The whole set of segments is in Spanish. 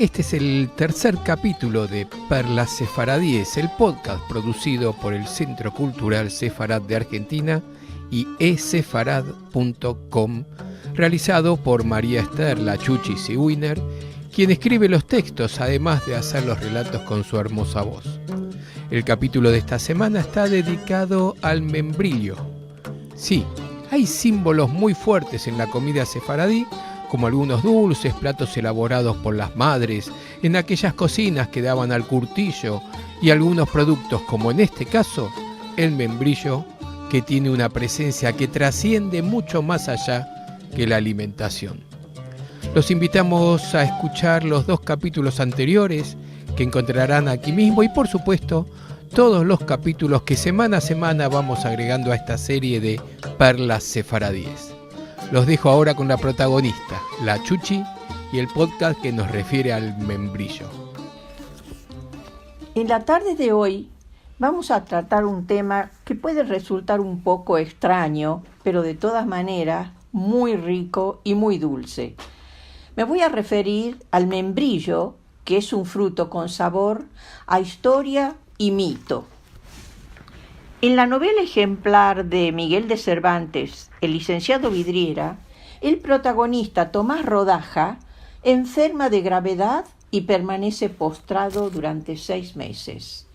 Este es el tercer capítulo de Perlas Sefaradíes, el podcast producido por el Centro Cultural Sefarad de Argentina y esefarad.com, realizado por María Esther La Chuchi Siwiner, quien escribe los textos, además de hacer los relatos con su hermosa voz. El capítulo de esta semana está dedicado al membrillo. Sí, hay símbolos muy fuertes en la comida sefaradí, como algunos dulces, platos elaborados por las madres, en aquellas cocinas que daban al curtillo, y algunos productos, como en este caso, el membrillo, que tiene una presencia que trasciende mucho más allá que la alimentación. Los invitamos a escuchar los 2 capítulos anteriores que encontrarán aquí mismo y, por supuesto, todos los capítulos que semana a semana vamos agregando a esta serie de Perlas Sefaradíes. Los dejo ahora con la protagonista, la Chuchi, y el podcast que nos refiere al membrillo. En la tarde de hoy vamos a tratar un tema que puede resultar un poco extraño, pero de todas maneras muy rico y muy dulce. Me voy a referir al membrillo, que es un fruto con sabor a historia y mito. En la novela ejemplar de Miguel de Cervantes, El licenciado Vidriera, el protagonista Tomás Rodaja enferma de gravedad y permanece postrado durante 6 meses.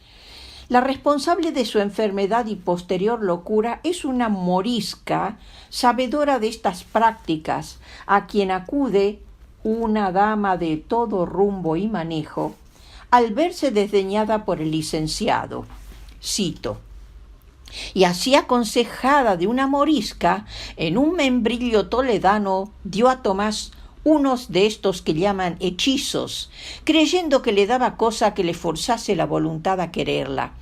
La responsable de su enfermedad y posterior locura es una morisca sabedora de estas prácticas, a quien acude una dama de todo rumbo y manejo, al verse desdeñada por el licenciado. Cito: y así aconsejada de una morisca, en un membrillo toledano dio a Tomás unos de estos que llaman hechizos, creyendo que le daba cosa que le forzase la voluntad a quererla,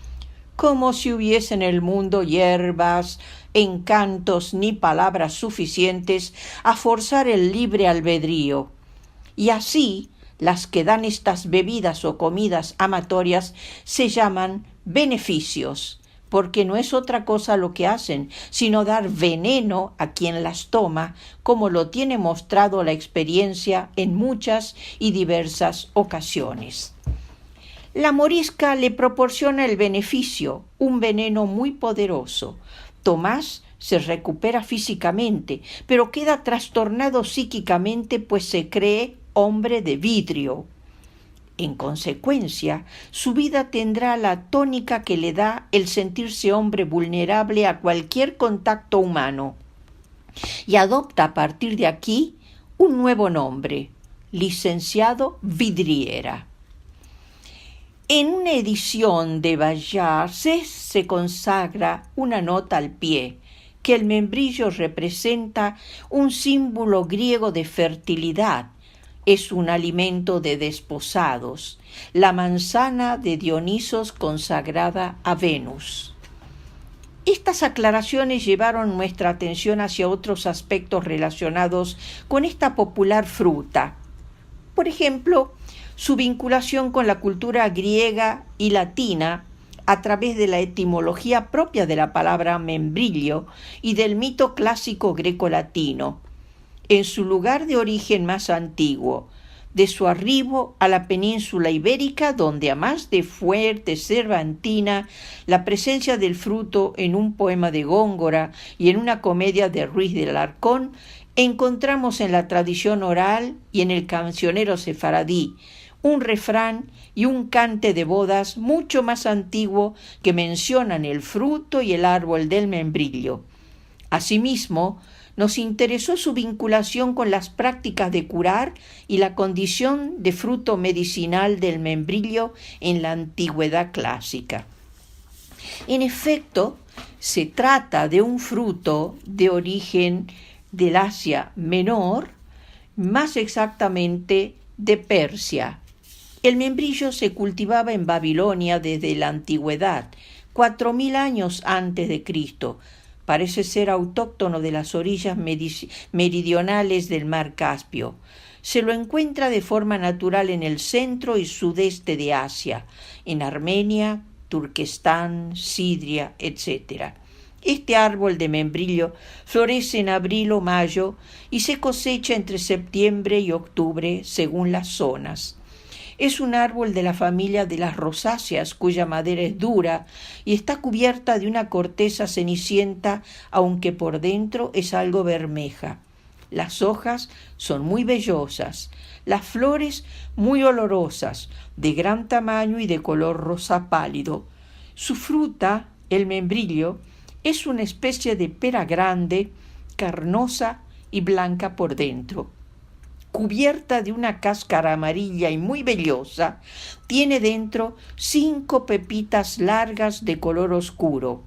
como si hubiese en el mundo hierbas, encantos ni palabras suficientes a forzar el libre albedrío. Y así las que dan estas bebidas o comidas amatorias se llaman beneficios, porque no es otra cosa lo que hacen, sino dar veneno a quien las toma, como lo tiene mostrado la experiencia en muchas y diversas ocasiones. La morisca le proporciona el beneficio, un veneno muy poderoso. Tomás se recupera físicamente, pero queda trastornado psíquicamente, pues se cree hombre de vidrio. En consecuencia, su vida tendrá la tónica que le da el sentirse hombre vulnerable a cualquier contacto humano, y adopta a partir de aquí un nuevo nombre: licenciado Vidriera. En una edición de Bayard se consagra una nota al pie, que el membrillo representa un símbolo griego de fertilidad. Es un alimento de desposados, la manzana de Dionisos consagrada a Venus. Estas aclaraciones llevaron nuestra atención hacia otros aspectos relacionados con esta popular fruta. Por ejemplo, su vinculación con la cultura griega y latina a través de la etimología propia de la palabra membrillo y del mito clásico greco-latino, en su lugar de origen más antiguo, de su arribo a la península ibérica, donde, a más de fuerte cervantina, la presencia del fruto en un poema de Góngora y en una comedia de Ruiz de Alarcón, encontramos en la tradición oral y en el cancionero sefaradí un refrán y un cante de bodas mucho más antiguo que mencionan el fruto y el árbol del membrillo. Asimismo, nos interesó su vinculación con las prácticas de curar y la condición de fruto medicinal del membrillo en la antigüedad clásica. En efecto, se trata de un fruto de origen del Asia Menor, más exactamente de Persia. El membrillo se cultivaba en Babilonia desde la antigüedad, 4000 años antes de Cristo. Parece ser autóctono de las orillas meridionales del mar Caspio. Se lo encuentra de forma natural en el centro y sudeste de Asia, en Armenia, Turquestán, Sidria, etc. Este árbol de membrillo florece en abril o mayo y se cosecha entre septiembre y octubre según las zonas. Es un árbol de la familia de las rosáceas, cuya madera es dura y está cubierta de una corteza cenicienta, aunque por dentro es algo bermeja. Las hojas son muy vellosas, las flores muy olorosas, de gran tamaño y de color rosa pálido. Su fruta, el membrillo, es una especie de pera grande, carnosa y blanca por dentro. Cubierta de una cáscara amarilla y muy vellosa, tiene dentro 5 pepitas largas de color oscuro.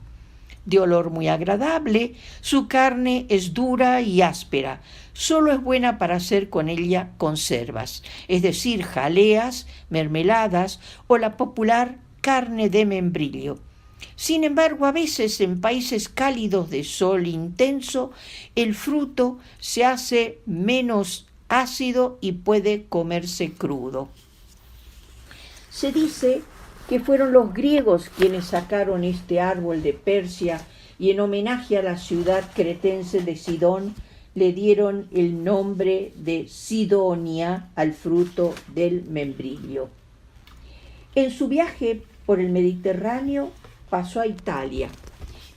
De olor muy agradable, su carne es dura y áspera. Solo es buena para hacer con ella conservas, es decir, jaleas, mermeladas o la popular carne de membrillo. Sin embargo, a veces en países cálidos de sol intenso, el fruto se hace menos ácido y puede comerse crudo. Se dice que fueron los griegos quienes sacaron este árbol de Persia y en homenaje a la ciudad cretense de Sidón le dieron el nombre de Sidonia al fruto del membrillo. En su viaje por el Mediterráneo pasó a Italia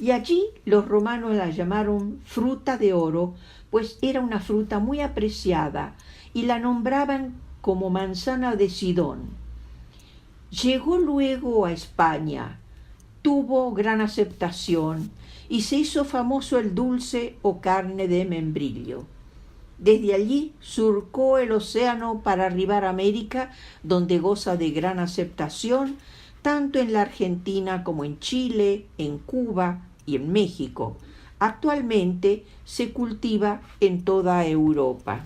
y allí los romanos la llamaron fruta de oro, pues era una fruta muy apreciada y la nombraban como manzana de Sidón. Llegó luego a España, tuvo gran aceptación y se hizo famoso el dulce o carne de membrillo. Desde allí surcó el océano para arribar a América, donde goza de gran aceptación, tanto en la Argentina como en Chile, en Cuba y en México. Actualmente se cultiva en toda Europa.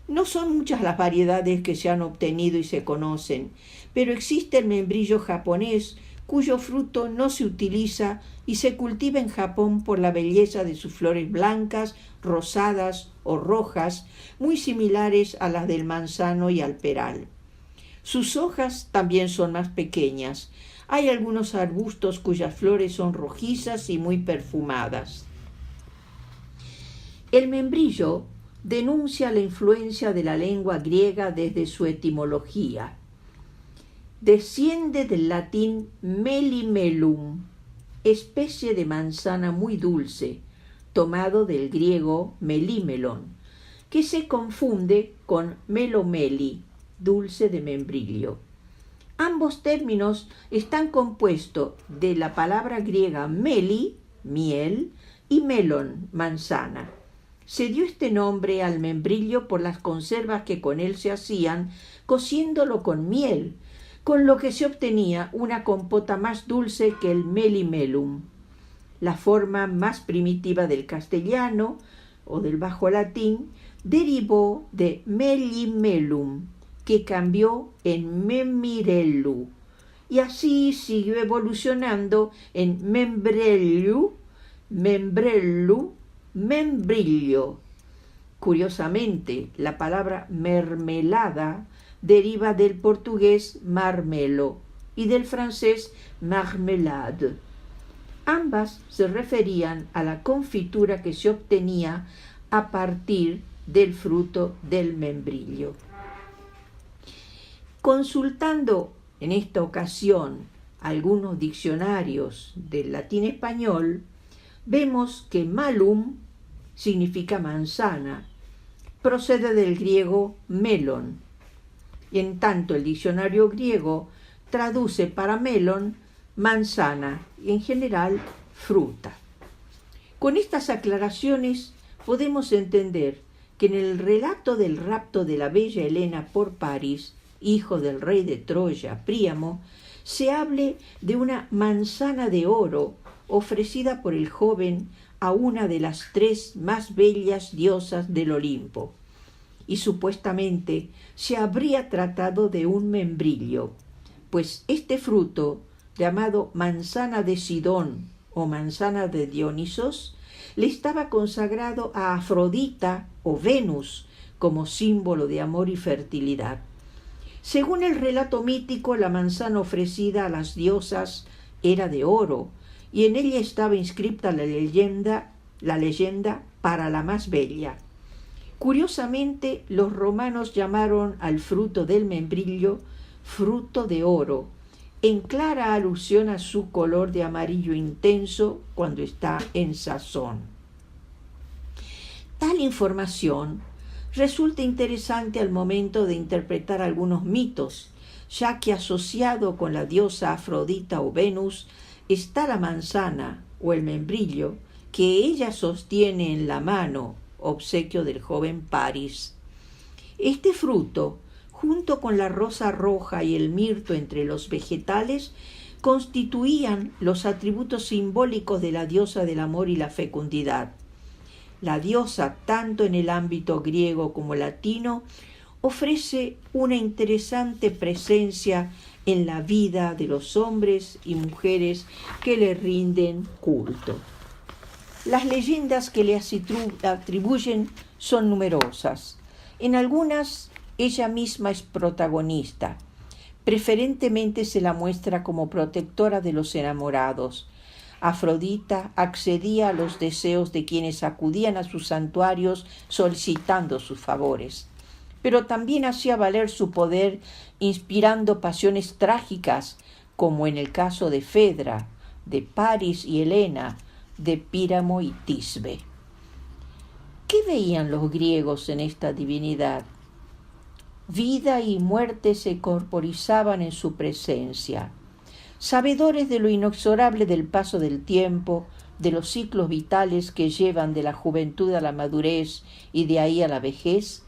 No son muchas las variedades que se han obtenido y se conocen, pero existe el membrillo japonés, cuyo fruto no se utiliza y se cultiva en Japón por la belleza de sus flores blancas, rosadas o rojas, muy similares a las del manzano y al peral. Sus hojas también son más pequeñas. Hay algunos arbustos cuyas flores son rojizas y muy perfumadas. El membrillo denuncia la influencia de la lengua griega desde su etimología. Desciende del latín melimelum, especie de manzana muy dulce, tomado del griego melimelon, que se confunde con melomeli, dulce de membrillo. Ambos términos están compuestos de la palabra griega meli, miel, y melon, manzana. Se dio este nombre al membrillo por las conservas que con él se hacían, cociéndolo con miel, con lo que se obtenía una compota más dulce que el melimelum. La forma más primitiva del castellano o del bajo latín derivó de melimelum, que cambió en memirellu, y así siguió evolucionando en membrellu, membrellu, membrillo. Curiosamente, la palabra mermelada deriva del portugués marmelo y del francés marmelade. Ambas se referían a la confitura que se obtenía a partir del fruto del membrillo. Consultando en esta ocasión algunos diccionarios del latín español, vemos que malum significa manzana, procede del griego melon, y en tanto el diccionario griego traduce para melon manzana y en general fruta. Con estas aclaraciones podemos entender que en el relato del rapto de la bella Helena por París, hijo del rey de Troya, Príamo, se hable de una manzana de oro ofrecida por el joven a una de las 3 más bellas diosas del Olimpo, y supuestamente se habría tratado de un membrillo, pues este fruto, llamado manzana de Sidón o manzana de Dionisos, le estaba consagrado a Afrodita o Venus como símbolo de amor y fertilidad. Según el relato mítico, la manzana ofrecida a las diosas era de oro, y en ella estaba inscripta la leyenda para la más bella. Curiosamente, los romanos llamaron al fruto del membrillo fruto de oro, en clara alusión a su color de amarillo intenso cuando está en sazón. Tal información resulta interesante al momento de interpretar algunos mitos, ya que asociado con la diosa Afrodita o Venus está la manzana o el membrillo que ella sostiene en la mano, obsequio del joven Paris. Este fruto, junto con la rosa roja y el mirto entre los vegetales, constituían los atributos simbólicos de la diosa del amor y la fecundidad. La diosa, tanto en el ámbito griego como latino, ofrece una interesante presencia en la vida de los hombres y mujeres que le rinden culto. Las leyendas que le atribuyen son numerosas. En algunas, ella misma es protagonista. Preferentemente se la muestra como protectora de los enamorados. Afrodita accedía a los deseos de quienes acudían a sus santuarios solicitando sus favores, pero también hacía valer su poder inspirando pasiones trágicas, como en el caso de Fedra, de Paris y Helena, de Píramo y Tisbe. ¿Qué veían los griegos en esta divinidad? Vida y muerte se corporizaban en su presencia. Sabedores de lo inexorable del paso del tiempo, de los ciclos vitales que llevan de la juventud a la madurez y de ahí a la vejez,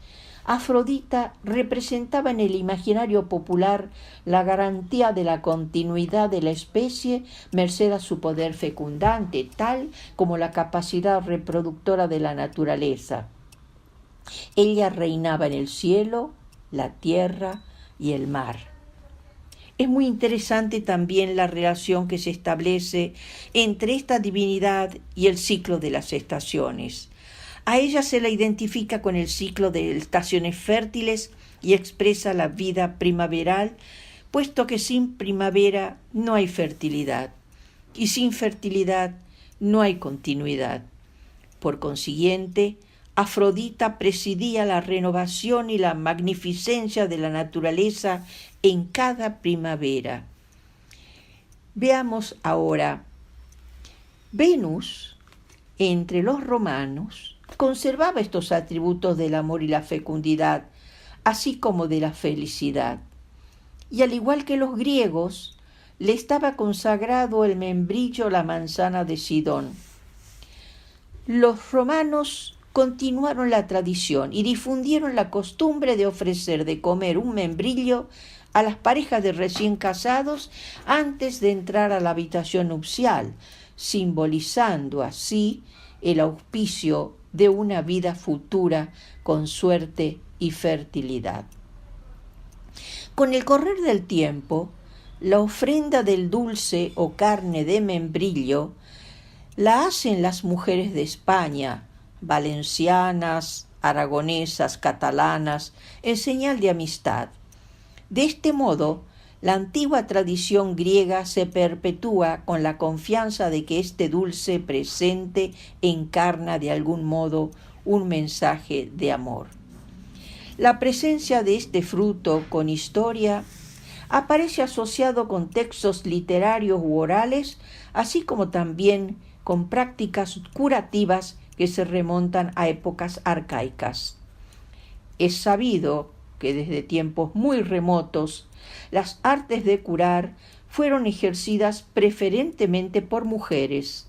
Afrodita representaba en el imaginario popular la garantía de la continuidad de la especie merced a su poder fecundante, tal como la capacidad reproductora de la naturaleza. Ella reinaba en el cielo, la tierra y el mar. Es muy interesante también la relación que se establece entre esta divinidad y el ciclo de las estaciones. A ella se la identifica con el ciclo de estaciones fértiles y expresa la vida primaveral, puesto que sin primavera no hay fertilidad y sin fertilidad no hay continuidad. Por consiguiente, Afrodita presidía la renovación y la magnificencia de la naturaleza en cada primavera. Veamos ahora. Venus, entre los romanos, conservaba estos atributos del amor y la fecundidad, así como de la felicidad. Y al igual que los griegos, le estaba consagrado el membrillo, la manzana de Sidón. Los romanos continuaron la tradición y difundieron la costumbre de ofrecer de comer un membrillo a las parejas de recién casados antes de entrar a la habitación nupcial, simbolizando así el auspicio de una vida futura con suerte y fertilidad. Con el correr del tiempo, la ofrenda del dulce o carne de membrillo la hacen las mujeres de España, valencianas, aragonesas, catalanas, en señal de amistad. De este modo, la antigua tradición griega se perpetúa con la confianza de que este dulce presente encarna de algún modo un mensaje de amor. La presencia de este fruto con historia aparece asociado con textos literarios u orales, así como también con prácticas curativas que se remontan a épocas arcaicas. Es sabido que desde tiempos muy remotos las artes de curar fueron ejercidas preferentemente por mujeres.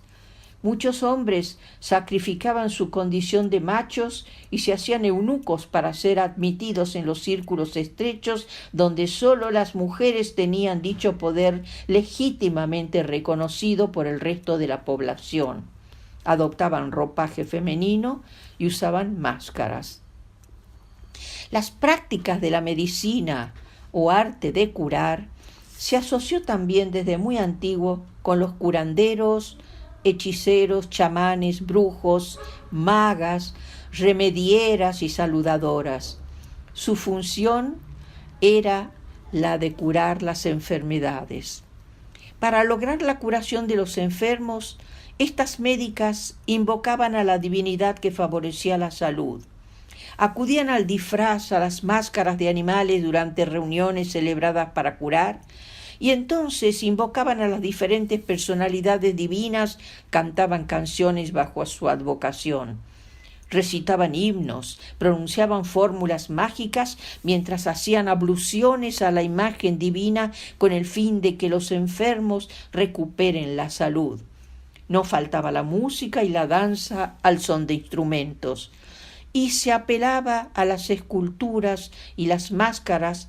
Muchos hombres sacrificaban su condición de machos y se hacían eunucos para ser admitidos en los círculos estrechos donde sólo las mujeres tenían dicho poder legítimamente reconocido por el resto de la población. Adoptaban ropaje femenino y usaban máscaras. Las prácticas de la medicina o arte de curar se asoció también desde muy antiguo con los curanderos, hechiceros, chamanes, brujos, magas, remedieras y saludadoras. Su función era la de curar las enfermedades. Para lograr la curación de los enfermos, estas médicas invocaban a la divinidad que favorecía la salud. Acudían al disfraz, a las máscaras de animales durante reuniones celebradas para curar, y entonces invocaban a las diferentes personalidades divinas, cantaban canciones bajo su advocación, recitaban himnos, pronunciaban fórmulas mágicas mientras hacían abluciones a la imagen divina con el fin de que los enfermos recuperen la salud. No faltaba la música y la danza al son de instrumentos, y se apelaba a las esculturas y las máscaras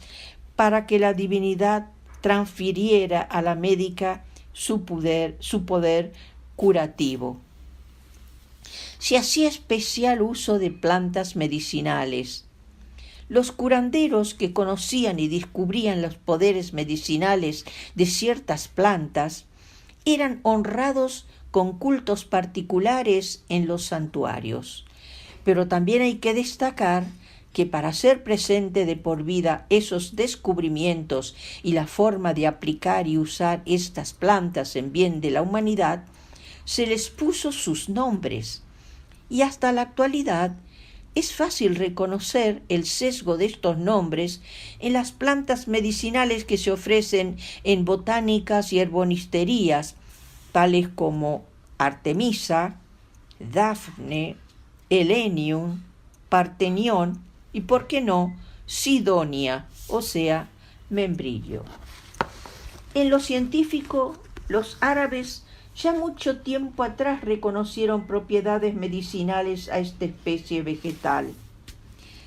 para que la divinidad transfiriera a la médica su poder curativo. Se hacía especial uso de plantas medicinales. Los curanderos que conocían y descubrían los poderes medicinales de ciertas plantas eran honrados con cultos particulares en los santuarios. Pero también hay que destacar que para hacer presente de por vida esos descubrimientos y la forma de aplicar y usar estas plantas en bien de la humanidad, se les puso sus nombres. Y hasta la actualidad es fácil reconocer el sesgo de estos nombres en las plantas medicinales que se ofrecen en botánicas y herbonisterías, tales como Artemisa, Dafne, Helenium, Partenión y, por qué no, Sidonia, o sea, membrillo. En lo científico, los árabes ya mucho tiempo atrás reconocieron propiedades medicinales a esta especie vegetal.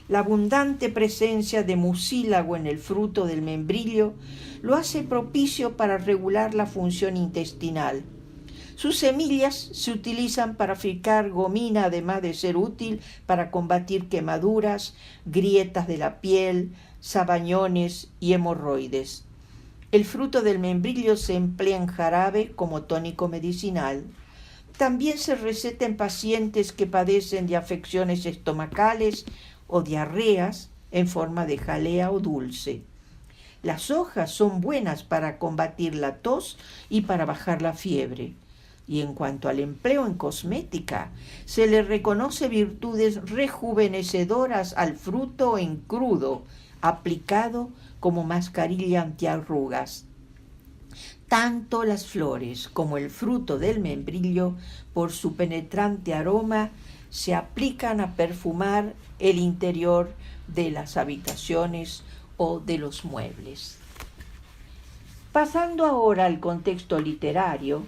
La abundante presencia de mucílago en el fruto del membrillo lo hace propicio para regular la función intestinal. Sus semillas se utilizan para fabricar gomina, además de ser útil para combatir quemaduras, grietas de la piel, sabañones y hemorroides. El fruto del membrillo se emplea en jarabe como tónico medicinal. También se receta en pacientes que padecen de afecciones estomacales o diarreas en forma de jalea o dulce. Las hojas son buenas para combatir la tos y para bajar la fiebre. Y en cuanto al empleo en cosmética, se le reconoce virtudes rejuvenecedoras al fruto en crudo, aplicado como mascarilla antiarrugas. Tanto las flores como el fruto del membrillo, por su penetrante aroma, se aplican a perfumar el interior de las habitaciones o de los muebles. Pasando ahora al contexto literario,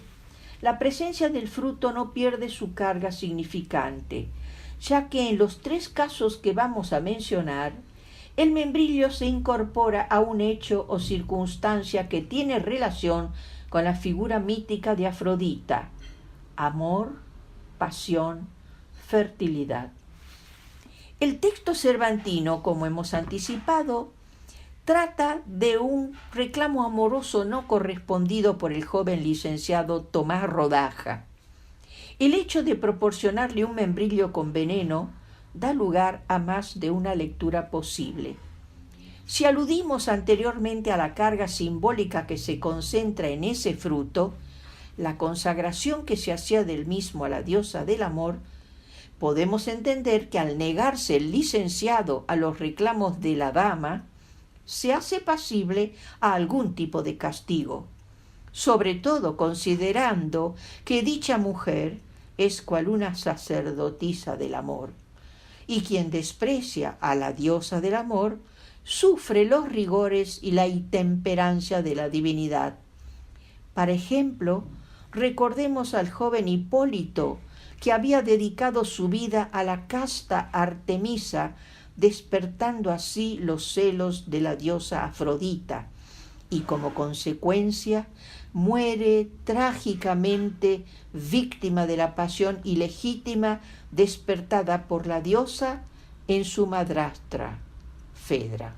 la presencia del fruto no pierde su carga significante, ya que en los tres casos que vamos a mencionar, el membrillo se incorpora a un hecho o circunstancia que tiene relación con la figura mítica de Afrodita: amor, pasión, fertilidad. El texto cervantino, como hemos anticipado, trata de un reclamo amoroso no correspondido por el joven licenciado Tomás Rodaja. El hecho de proporcionarle un membrillo con veneno da lugar a más de una lectura posible. Si aludimos anteriormente a la carga simbólica que se concentra en ese fruto, la consagración que se hacía del mismo a la diosa del amor, podemos entender que al negarse el licenciado a los reclamos de la dama, se hace pasible a algún tipo de castigo, sobre todo considerando que dicha mujer es cual una sacerdotisa del amor, y quien desprecia a la diosa del amor sufre los rigores y la intemperancia de la divinidad. Por ejemplo, recordemos al joven Hipólito, que había dedicado su vida a la casta Artemisa, despertando así los celos de la diosa Afrodita, y como consecuencia muere trágicamente víctima de la pasión ilegítima despertada por la diosa en su madrastra, Fedra.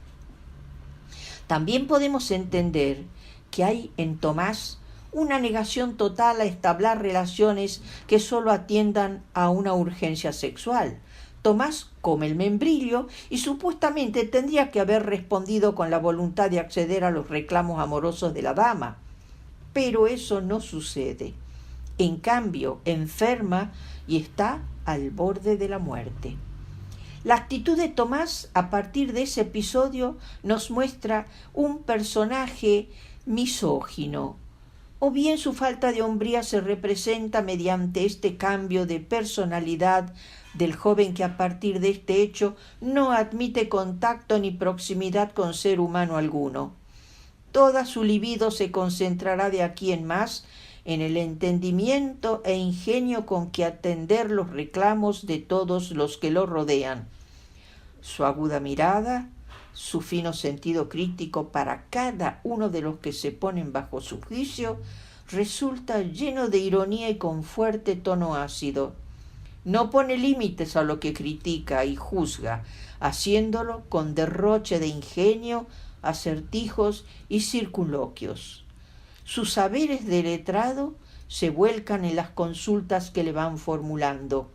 También podemos entender que hay en Tomás una negación total a establecer relaciones que solo atiendan a una urgencia sexual. Tomás come el membrillo y supuestamente tendría que haber respondido con la voluntad de acceder a los reclamos amorosos de la dama. Pero eso no sucede. En cambio, enferma y está al borde de la muerte. La actitud de Tomás a partir de ese episodio nos muestra un personaje misógino, o bien su falta de hombría se representa mediante este cambio de personalidad del joven que a partir de este hecho no admite contacto ni proximidad con ser humano alguno. Toda su libido se concentrará de aquí en más en el entendimiento e ingenio con que atender los reclamos de todos los que lo rodean. Su aguda mirada, su fino sentido crítico para cada uno de los que se ponen bajo su juicio, resulta lleno de ironía y con fuerte tono ácido. No pone límites a lo que critica y juzga, haciéndolo con derroche de ingenio, acertijos y circunloquios. Sus saberes de letrado se vuelcan en las consultas que le van formulando.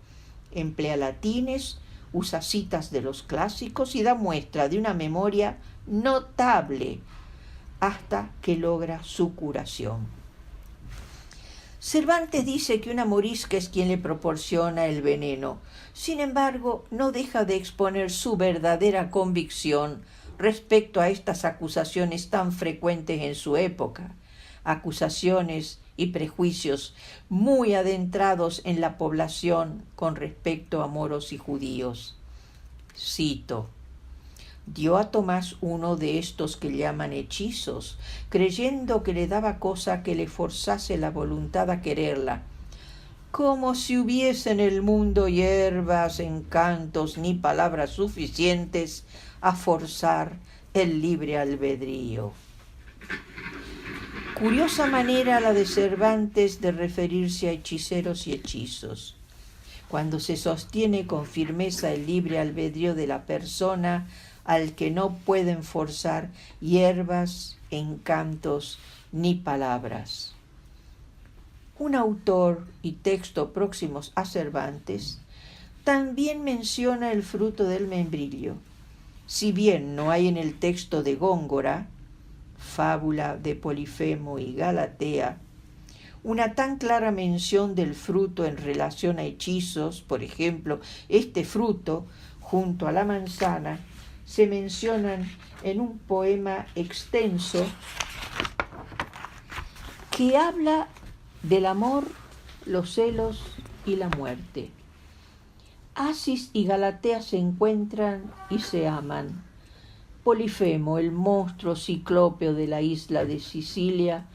Emplea latines, usa citas de los clásicos y da muestra de una memoria notable hasta que logra su curación. Cervantes dice que una morisca es quien le proporciona el veneno. Sin embargo, no deja de exponer su verdadera convicción respecto a estas acusaciones tan frecuentes en su época, acusaciones y prejuicios muy adentrados en la población con respecto a moros y judíos. Cito: dio a Tomás uno de estos que llaman hechizos, creyendo que le daba cosa que le forzase la voluntad a quererla, como si hubiese en el mundo hierbas, encantos ni palabras suficientes a forzar el libre albedrío. Curiosa manera la de Cervantes de referirse a hechiceros y hechizos. Cuando se sostiene con firmeza el libre albedrío de la persona al que no pueden forzar hierbas, encantos ni palabras. Un autor y texto próximos a Cervantes también menciona el fruto del membrillo. Si bien no hay en el texto de Góngora, fábula de Polifemo y Galatea, una tan clara mención del fruto en relación a hechizos, por ejemplo, este fruto, junto a la manzana, se mencionan en un poema extenso que habla del amor, los celos y la muerte. Asis y Galatea se encuentran y se aman. Polifemo, el monstruo ciclópeo de la isla de Sicilia,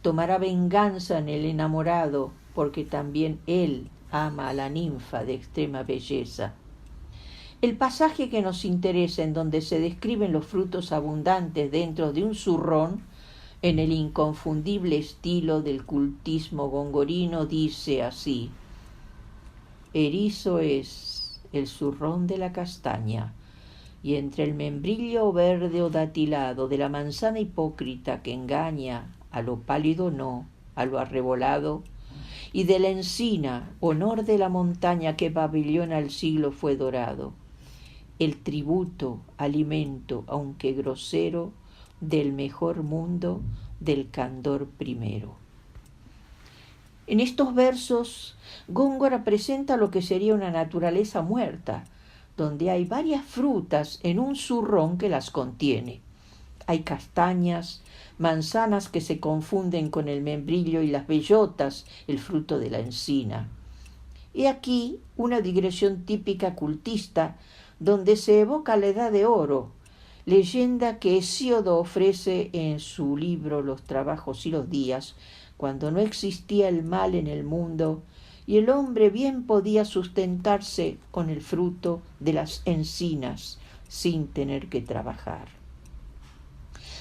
tomará venganza en el enamorado, porque también él ama a la ninfa de extrema belleza. El pasaje que nos interesa, en donde se describen los frutos abundantes dentro de un zurrón, en el inconfundible estilo del cultismo gongorino, dice así: erizo es el zurrón de la castaña, y entre el membrillo verde o datilado de la manzana hipócrita que engaña, a lo pálido no, a lo arrebolado, y de la encina, honor de la montaña que pabellona al siglo fue dorado, el tributo, alimento, aunque grosero, del mejor mundo, del candor primero. En estos versos, Góngora presenta lo que sería una naturaleza muerta, donde hay varias frutas en un zurrón que las contiene. Hay castañas, manzanas que se confunden con el membrillo y las bellotas, el fruto de la encina. He aquí una digresión típica cultista donde se evoca la Edad de Oro, leyenda que Hesíodo ofrece en su libro Los trabajos y los días, cuando no existía el mal en el mundo y el hombre bien podía sustentarse con el fruto de las encinas sin tener que trabajar.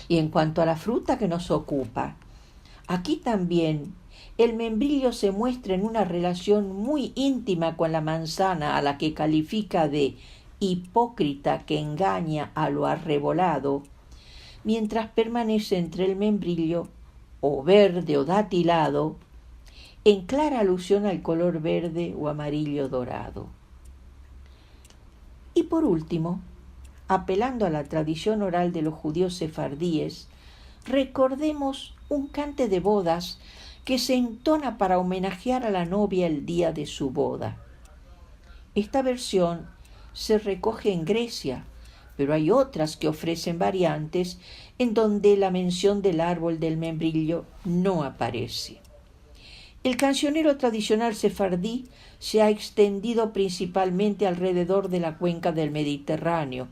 Y en cuanto a la fruta que nos ocupa, aquí también el membrillo se muestra en una relación muy íntima con la manzana, a la que califica de hipócrita que engaña a lo arrebolado, mientras permanece entre el membrillo, o verde o datilado, en clara alusión al color verde o amarillo dorado. Y por último, apelando a la tradición oral de los judíos sefardíes, recordemos un cante de bodas que se entona para homenajear a la novia el día de su boda. Esta versión se recoge en Grecia, pero hay otras que ofrecen variantes en donde la mención del árbol del membrillo no aparece. El cancionero tradicional sefardí se ha extendido principalmente alrededor de la cuenca del Mediterráneo,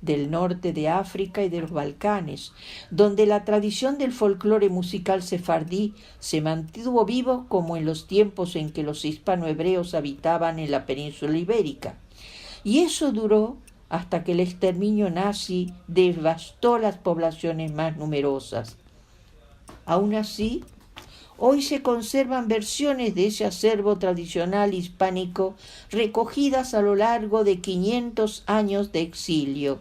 del norte de África y de los Balcanes, donde la tradición del folclore musical sefardí se mantuvo vivo como en los tiempos en que los hispanohebreos habitaban en la península ibérica. Y eso duró hasta que el exterminio nazi devastó las poblaciones más numerosas. Aún así, hoy se conservan versiones de ese acervo tradicional hispánico recogidas a lo largo de 500 años de exilio,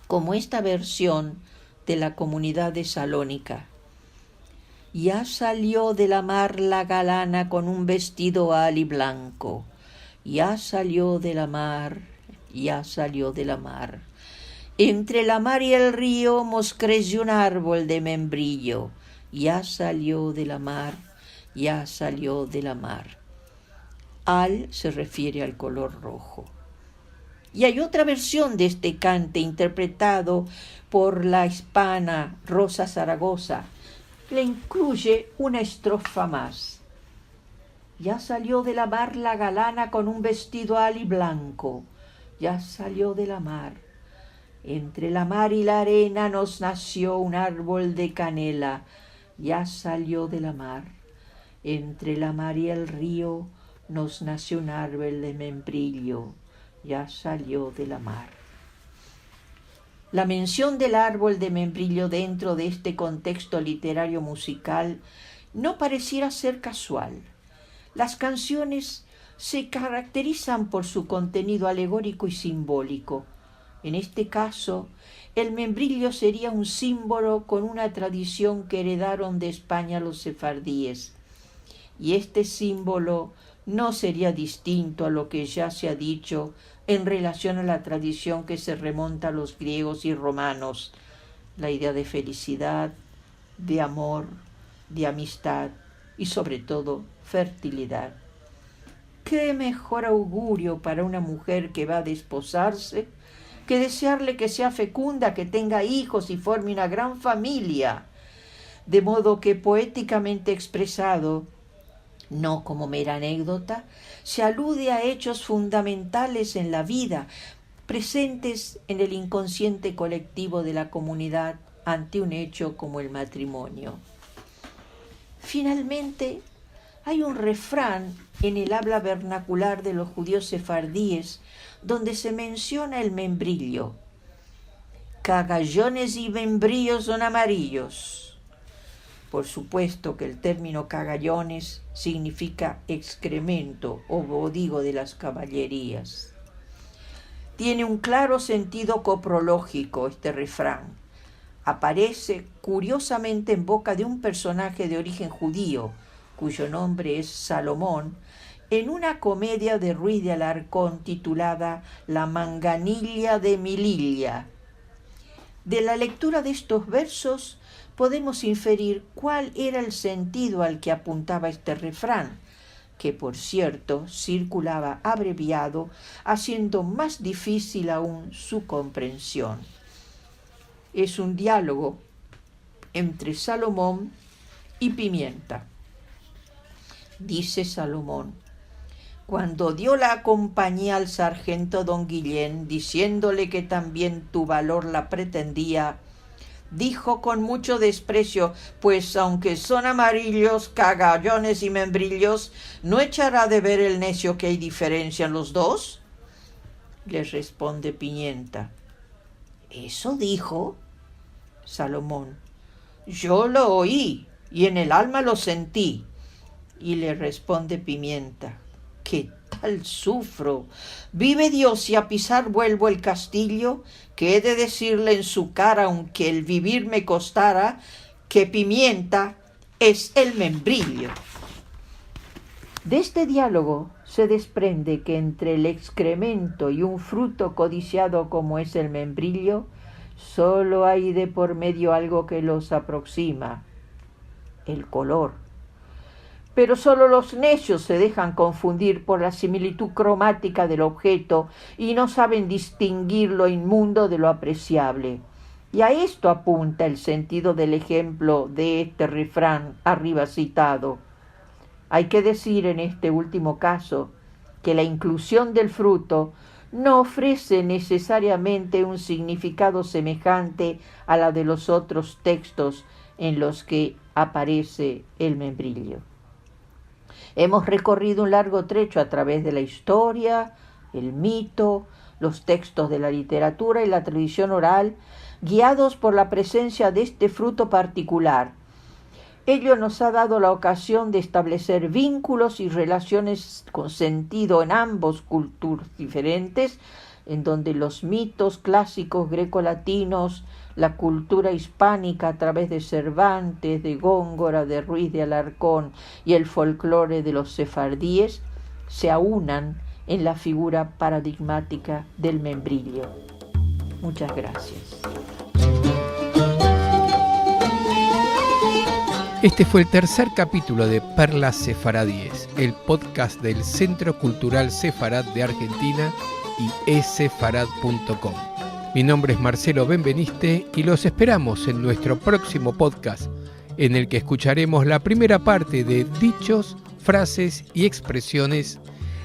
como esta versión de la comunidad de Salónica. Ya salió de la mar la galana con un vestido ali blanco. Ya salió de la mar, ya salió de la mar. Entre la mar y el río mos creció un árbol de membrillo. Ya salió de la mar, ya salió de la mar. Al se refiere al color rojo. Y hay otra versión de este cante interpretado por la hispana Rosa Zaragoza. Le incluye una estrofa más. Ya salió de la mar la galana con un vestido ali blanco. Ya salió de la mar. Entre la mar y la arena nos nació un árbol de canela. Ya salió de la mar. Entre la mar y el río nos nació un árbol de membrillo. Ya salió de la mar. La mención del árbol de membrillo dentro de este contexto literario musical no pareciera ser casual. Las canciones se caracterizan por su contenido alegórico y simbólico. En este caso, el membrillo sería un símbolo con una tradición que heredaron de España los sefardíes. Y este símbolo no sería distinto a lo que ya se ha dicho en relación a la tradición que se remonta a los griegos y romanos, la idea de felicidad, de amor, de amistad y sobre todo fertilidad. ¿Qué mejor augurio para una mujer que va a desposarse que desearle que sea fecunda, que tenga hijos y forme una gran familia? De modo que poéticamente expresado, no como mera anécdota, se alude a hechos fundamentales en la vida, presentes en el inconsciente colectivo de la comunidad ante un hecho como el matrimonio. Finalmente, hay un refrán en el habla vernacular de los judíos sefardíes donde se menciona el membrillo. Cagallones y membrillos son amarillos. Por supuesto que el término cagallones significa excremento o bodigo de las caballerías. Tiene un claro sentido coprológico este refrán. Aparece curiosamente en boca de un personaje de origen judío, cuyo nombre es Salomón, en una comedia de Ruiz de Alarcón titulada La manganilla de Mililla. De la lectura de estos versos podemos inferir cuál era el sentido al que apuntaba este refrán, que por cierto circulaba abreviado, haciendo más difícil aún su comprensión. Es un diálogo entre Salomón y Pimienta. Dice Salomón: cuando dio la compañía al sargento don Guillén, diciéndole que también tu valor la pretendía, dijo con mucho desprecio: pues aunque son amarillos, cagallones y membrillos, ¿no echará de ver el necio que hay diferencia en los dos? Le responde Pimienta: ¿eso dijo? Salomón: yo lo oí y en el alma lo sentí. Y le responde Pimienta: ¿qué tal sufro? Vive Dios si a pisar vuelvo el castillo, que he de decirle en su cara, aunque el vivir me costara, que Pimienta es el membrillo. De este diálogo se desprende que entre el excremento y un fruto codiciado como es el membrillo, solo hay de por medio algo que los aproxima: el color. pero solo los necios se dejan confundir por la similitud cromática del objeto y no saben distinguir lo inmundo de lo apreciable. Y a esto apunta el sentido del ejemplo de este refrán arriba citado. Hay que decir en este último caso que la inclusión del fruto no ofrece necesariamente un significado semejante a la de los otros textos en los que aparece el membrillo. Hemos recorrido un largo trecho a través de la historia, el mito, los textos de la literatura y la tradición oral, guiados por la presencia de este fruto particular. Ello nos ha dado la ocasión de establecer vínculos y relaciones con sentido en ambos culturas diferentes, en donde los mitos clásicos grecolatinos, la cultura hispánica a través de Cervantes, de Góngora, de Ruiz de Alarcón y el folclore de los sefardíes se aunan en la figura paradigmática del membrillo. Muchas gracias. Este fue el tercer capítulo de Perlas Sefaradíes, el podcast del Centro Cultural Sefarad de Argentina y esefarad.com. Mi nombre es Marcelo Benveniste y los esperamos en nuestro próximo podcast, en el que escucharemos la primera parte de dichos, frases y expresiones,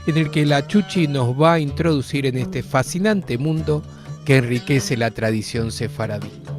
en el que la Chuchi nos va a introducir en este fascinante mundo que enriquece la tradición sefaradí.